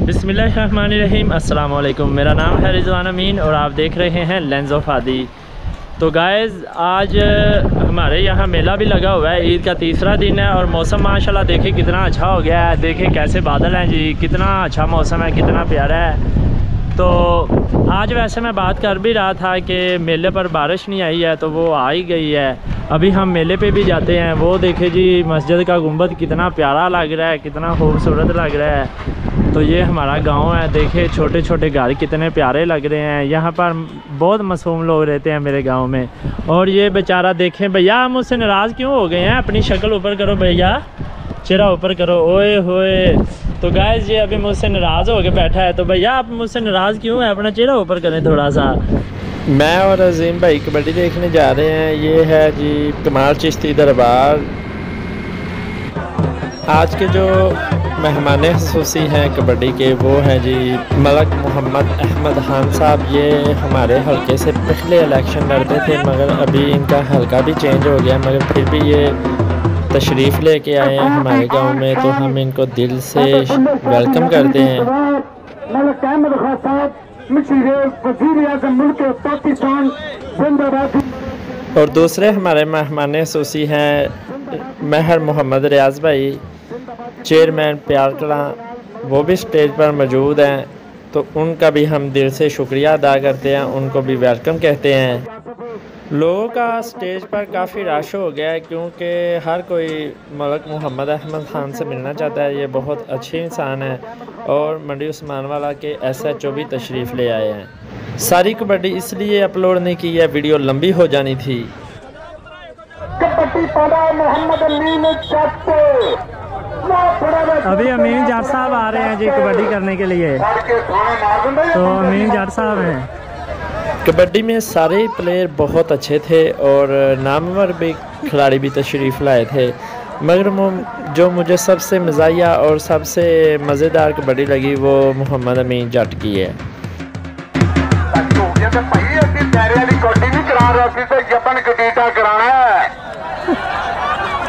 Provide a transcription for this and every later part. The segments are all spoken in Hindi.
बिस्मिल्लाहिर्रहमानिर्रहीम। अस्सलाम वालेकुम। मेरा नाम है रिजवान अमीन और आप देख रहे हैं लेंस ऑफ आदि। तो गाइज़ आज हमारे यहाँ मेला भी लगा हुआ है। ईद का तीसरा दिन है और मौसम माशाल्लाह देखिए कितना अच्छा हो गया है। देखिए कैसे बादल हैं जी, कितना अच्छा मौसम है, कितना प्यारा है। तो आज वैसे मैं बात कर भी रहा था कि मेले पर बारिश नहीं आई है, तो वो आ ही गई है। अभी हम मेले पे भी जाते हैं। वो देखे जी मस्जिद का गुंबद कितना प्यारा लग रहा है, कितना खूबसूरत लग रहा है। तो ये हमारा गांव है। देखिए छोटे छोटे घर कितने प्यारे लग रहे हैं। यहाँ पर बहुत मासूम लोग रहते हैं मेरे गांव में। और ये बेचारा देखें भैया, हम मुझसे नाराज़ क्यों हो गए हैं? अपनी शक्ल ऊपर करो भैया, चेहरा ऊपर करो। ओए होए। तो गाइस ये अभी मुझसे नाराज़ हो के बैठा है। तो भैया आप मुझसे नाराज़ क्यों है? अपना चेहरा ऊपर करें थोड़ा सा। मैं और अजीम भाई कबड्डी देखने जा रहे हैं। ये है जी कमाल चिश्ती दरबार। आज के जो मेहमान खसूसी हैं कबड्डी के वो हैं जी मलक मोहम्मद अहमद खान साहब। ये हमारे हलके से पहले इलेक्शन लड़ते थे, मगर अभी इनका हलका भी चेंज हो गया, मगर फिर भी ये तशरीफ़ लेके आए हैं हमारे गांव में। तो हम इनको दिल से वेलकम करते हैं। और दूसरे हमारे मेहमान खसूसी हैं महर मोहम्मद रियाज भाई, चेयरमैन प्यार कला। वो भी स्टेज पर मौजूद हैं, तो उनका भी हम दिल से शुक्रिया अदा करते हैं, उनको भी वेलकम कहते हैं। लोगों का स्टेज पर काफ़ी रश हो गया है, क्योंकि हर कोई मलक मोहम्मद अहमद खान से मिलना चाहता है। ये बहुत अच्छे इंसान हैं और मंडी उस्मान वाला के SHO भी तशरीफ़ ले आए हैं। सारी कबड्डी इसलिए अपलोड नहीं की है, वीडियो लंबी हो जानी थी। अभी अमीन जाट साहब आ रहे हैं जी कबड्डी करने के लिए। तो अमीन जाट साहब हैं। कबड्डी में सारे प्लेयर बहुत अच्छे थे और नामवर भी खिलाड़ी भी तशरीफ़ लाए थे, मगर जो मुझे सबसे मज़ाया और सबसे मज़ेदार कबड्डी लगी वो मोहम्मद अमीन जट की है।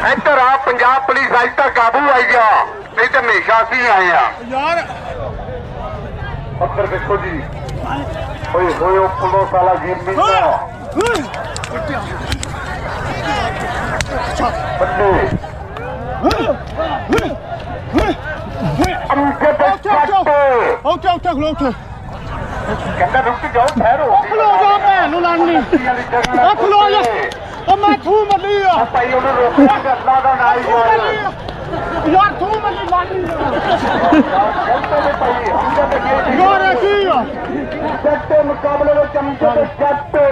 इधर आ पंजाब पुलिस अज तक काबू आई गया, नहीं तो हमेशा असी आए यार। पत्थर देखो जी, पुलिस वाला गेम नहीं कहता रुक जाओ, ठहरो, खलो जाओ भैन लानी, खलो जा। मैं थू मली भाई उन्हें रोकना कि अल्लाह का नाम यार थू मली लानी यार की मुकाबले में चमचे के चट्टे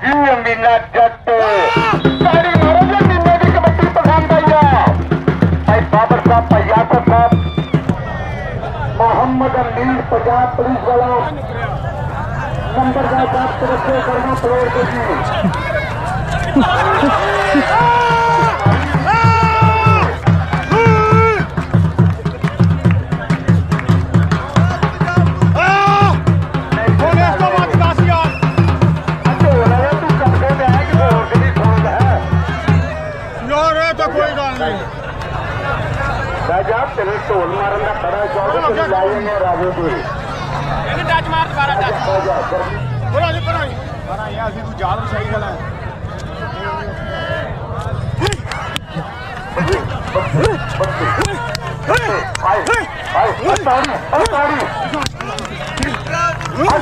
जी अमीना जट्टे सारी मारोगे मीने की कबड्डी पसंद आई है। भाई बाबर साहब, भाई यासर साहब, मोहम्मद अमीन पंजाब पुलिस वाला नंबर का बात तरक्की करना फ्लोर के तेरे ढोल मारन का बड़ा शौक है, लाए राजे को टच मार दोबारा टच बोला जी बड़ा यार अभी तू जाल सही गला है। हाय हाय ताड़ी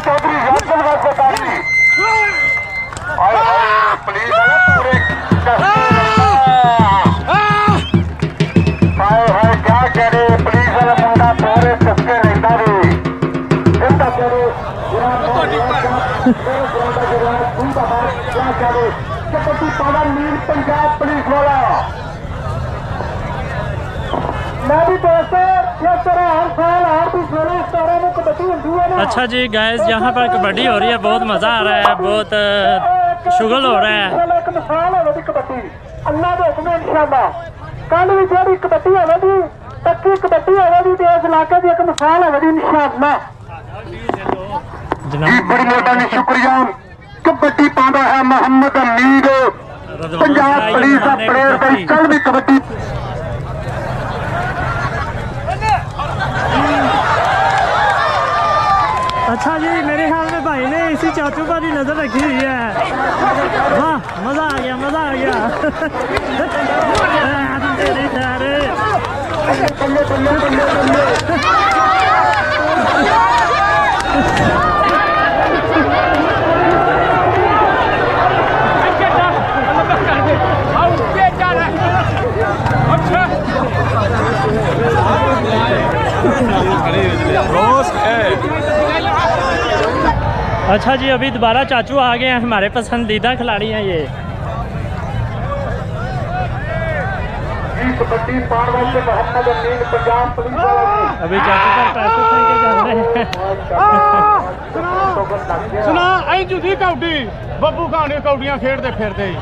चौधरी यादव का ताड़ी हाय हाय प्लीज पूरे पंजाब पुलिस वाला मैं भी अच्छा जी गाइस, यहाँ पर कबड्डी हो रही है, बहुत मज़ा आ रहा है, बहुत शुगल हो रहा है। एक मिसाल है कबड्डी अल्लाह के हुक्म इंशाअल्लाह कल भी जी कबड्डी होगी, पक्की कबड्डी होगी, इस इलाके की एक मिसाल है इंशाअल्लाह। बड़ी मोटा शुक्रिया। कबड्डी पाता है मोहम्मद अमीर पंजाब पुलिस का प्लेयर भाई कल भी कबड्डी अच्छा जी, मेरे ख्याल में भाई ने इसी चाचू पर ही नजर रखी हुई है। वाह, मजा आ गया, मजा आ गया। अच्छा जी, अभी दोबारा चाचू आ गए हैं, हमारे पसंदीदा खिलाड़ी हैं ये। अभी चाचू पर पैसे फेंक के जा रहे हैं। सुना इंजू दी कौडी बब्बू खाने कौडियां खेड़ते फिरते ही।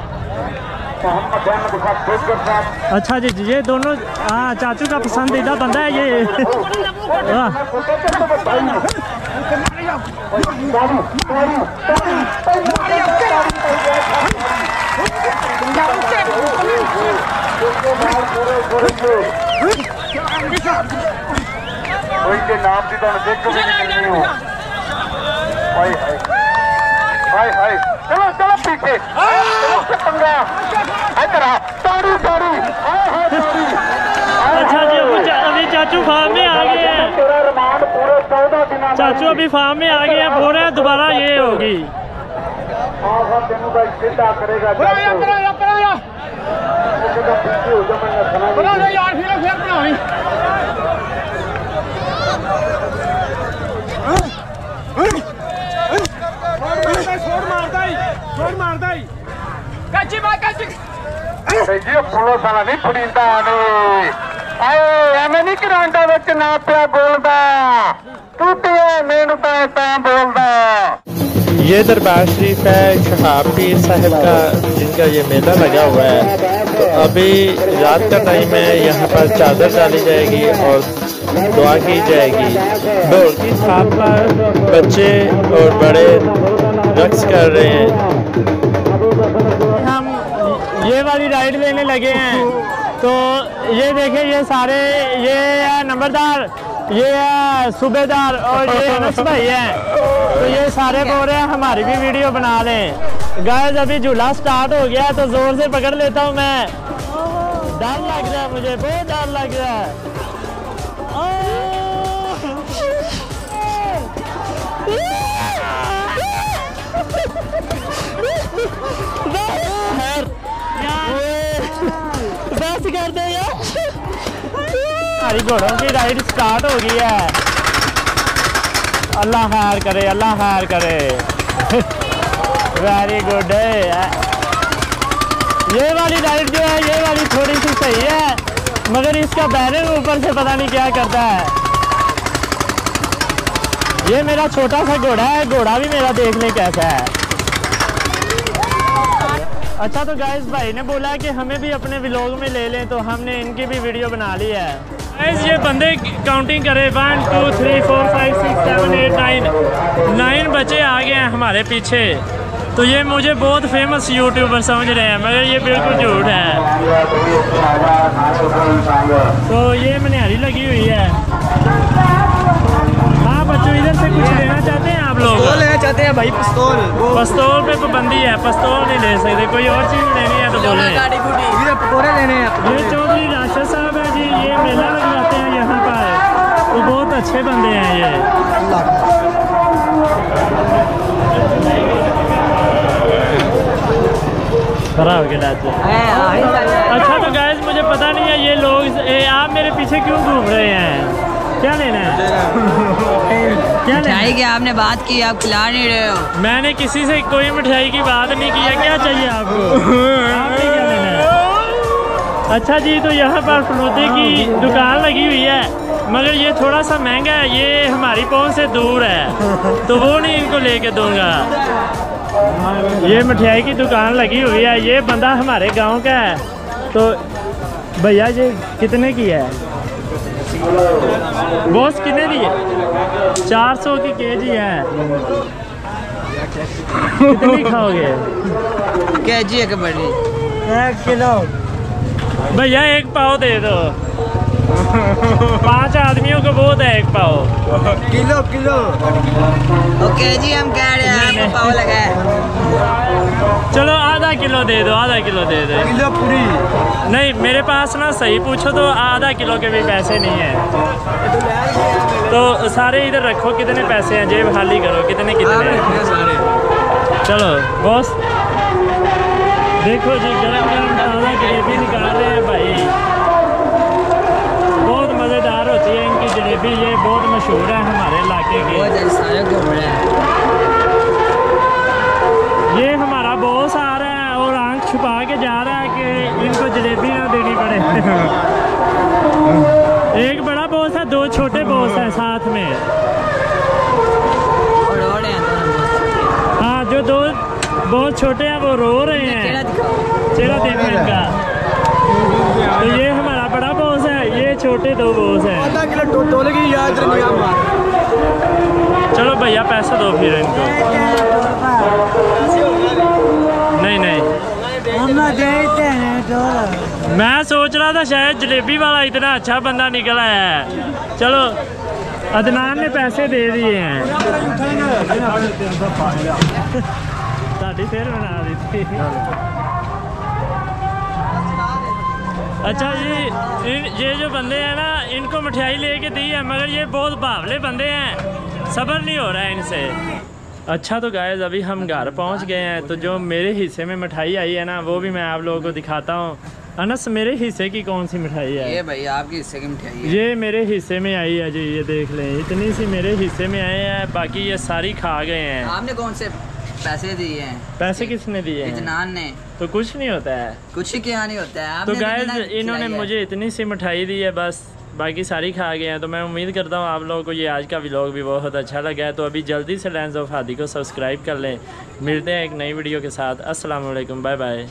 अच्छा जी, ये दोनों हाँ चाचू का पसंदीदा बंदा है ये। नाम की देख चलो चलो पीछे पंगा अच्छा जी, अभी चाचू फार्म में आ गए हैं। चाचू अभी फार्म में आ गए हैं, बोल रहे हैं दोबारा ये होगी। नहीं फड़ींदा एवं नहीं ग्राउंडा ना पिया बोलता टूटिया मैनू बोलता। ये दरबार शरीफ है शहाब पीर साहिब का, जिनका ये मेला लगा हुआ है। तो अभी रात का टाइम है, यहाँ पर चादर डाली जाएगी और दुआ की जाएगी। ढोल की थाप पर बच्चे और बड़े रक्स कर रहे हैं। हम ये वाली राइड लेने लगे हैं, तो ये देखें, ये सारे ये है नंबरदार, ये है सूबेदार और ये अनस भाई हैं। तो ये सारे बोल रहे हैं हमारी भी वीडियो बना लें। गाइस अभी झूला स्टार्ट हो गया, तो जोर से पकड़ लेता हूँ मैं। डर लग रहा है मुझे, बहुत डर लग रहा है। बस कर दे यार, हमारी घोड़ों की राइड स्टार्ट हो गई है। अल्लाह खैर करे, अल्लाह खैर करे। Very good. ये वाली राइड जो है, ये वाली थोड़ी सी सही है, मगर इसका बैरन ऊपर से पता नहीं क्या करता है। ये मेरा छोटा सा घोड़ा है, घोड़ा भी मेरा देख लें कैसा है। अच्छा, तो गाइस भाई ने बोला कि हमें भी अपने व्लॉग में ले लें, तो हमने इनकी भी वीडियो बना ली है। गाइस ये बंदे काउंटिंग करें, 1 2 3 4 5 6 7 8 9 बच्चे आ गए हैं हमारे पीछे। तो ये मुझे बहुत फेमस यूट्यूबर समझ रहे हैं, मगर ये बिल्कुल झूठ है। तो ये मनिहारी लगी हुई है। हाँ बच्चों, इधर से कुछ लेना चाहते हैं आप लोग? लेना चाहते हैं भाई, पिस्तौल। पिस्तौल पे पाबंदी है, पिस्तौल नहीं ले सकते। कोई और चीज़ लेनी है तो बोलें। पकौड़े लेने हैं। ये चौधरी राशिद साहब है जी, ये मेला लगवाते हैं यहाँ पर। तो बहुत अच्छे बंदे हैं ये। खराब के डाल। अच्छा, तो गाइस मुझे पता नहीं है ये लोग आप मेरे पीछे क्यों घूम रहे हैं? क्या लेना है? क्या मिठाई की आपने बात की, आप खिला नहीं रहे हो। मैंने किसी से कोई मिठाई की बात नहीं की है। क्या चाहिए आपको? आपने क्या लेना है? अच्छा जी, तो यहाँ पर फलूदे की दुकान लगी हुई है, मगर ये थोड़ा सा महंगा है, ये हमारी पहुँच से दूर है, तो वो नहीं इनको लेके दूंगा। ये मिठाई की दुकान लगी हुई है, ये बंदा हमारे गांव का है। तो भैया ये कितने की है? बॉस कितने की है? 400 की केजी है। कितनी खाओगे? केजी है कि बड़ी? 1 किलो भैया 1 पाव दे दो। 5 आदमियों को बहुत है 1 पाव। किलो ओके जी, हम कह रहे हैं आपको पाव लगा है। चलो आधा किलो दे दो, आधा किलो दे दो। किलो पूरी नहीं, मेरे पास ना सही पूछो तो आधा किलो के भी पैसे नहीं हैं। तो सारे इधर रखो, कितने पैसे हैं, जेब खाली करो, कितने चलो बॉस। देखो जी, गरम गरम ताज़ा जलेबी निकाल रहे हैं भाई। बहुत मज़ेदार होती है इनकी जलेबी, ये बहुत मशहूर है हमारे इलाके की। सारे घूम रहे हैं। ये हमारा बॉस आ रहा है और आंख छुपा के जा रहा है कि इनको जलेबी ना देनी पड़े। एक बड़ा बॉस है, 2 छोटे बॉस हैं साथ में। हाँ, जो 2 बहुत छोटे हैं वो रो रहे हैं। चेहरा देखो इनका। तो ये हमारा बड़ा बॉस है, ये छोटे 2 बॉस हैं। आधा किलो टोले की याद चलो भैया पैसे दो फिर इनको। नहीं मैं सोच रहा था शायद जलेबी वाला इतना अच्छा बंदा निकल आया है। चलो अदनान ने पैसे दे दिए हैं। साड़ी फिर बना दी थी। अच्छा ये जो बंदे हैं ना, इनको मिठाई लेके दी है, मगर ये बहुत बावले बंदे हैं, सब्र नहीं हो रहा है इनसे। अच्छा तो गाइस, अभी हम घर पहुंच गए हैं। तो जो मेरे हिस्से में मिठाई आई है ना, वो भी मैं आप लोगों को दिखाता हूँ। अनस, मेरे हिस्से की कौन सी मिठाई है? ये भाई आपके हिस्से की मिठाई है। ये मेरे हिस्से में आई है जी, ये देख लें, इतनी सी मेरे हिस्से में आए हैं, बाकी ये सारी खा गए हैं। आपने कौन से पैसे दिए हैं? पैसे किसने दिए हैं? इजनान ने। तो कुछ नहीं होता है, कुछ ही क्या नहीं होता है। तो गाइस इन्होंने मुझे इतनी सी मिठाई दी है, बस बाकी सारी खा गए हैं। तो मैं उम्मीद करता हूँ आप लोगों को ये आज का व्लॉग भी बहुत अच्छा लगा है। तो अभी जल्दी से लेंस ऑफ हादी को सब्सक्राइब कर लें। मिलते हैं एक नई वीडियो के साथ। अस्सलाम वालेकुम, बाय बाय।